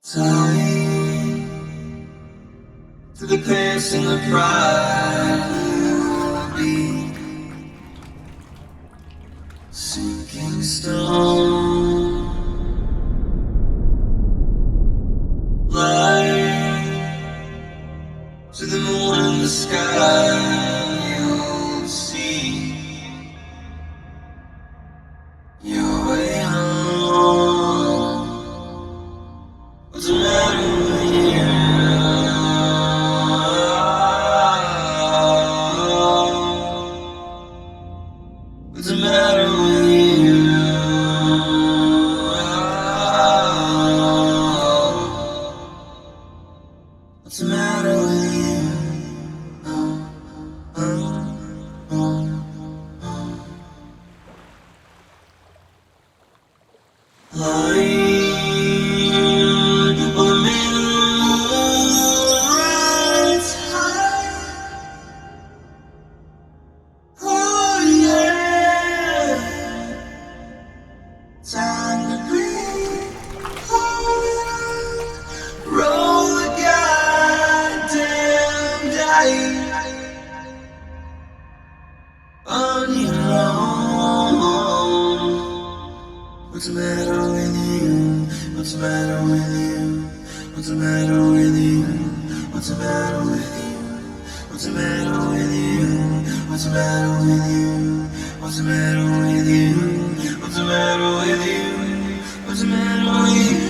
Tied to the past and the pride will be sinking stone. Light to the moon and the sky, you'll see your way home. What's the matter with you? What's the matter with you? What's the matter with you? Time to breathe. Roll the goddamn dice on your own. What's the matter with you? What's the matter with you? What's the matter with you? What's the matter with you? What's the matter with you? What's the matter with you? What's the matter with you? What's the matter with you? What's the matter with you?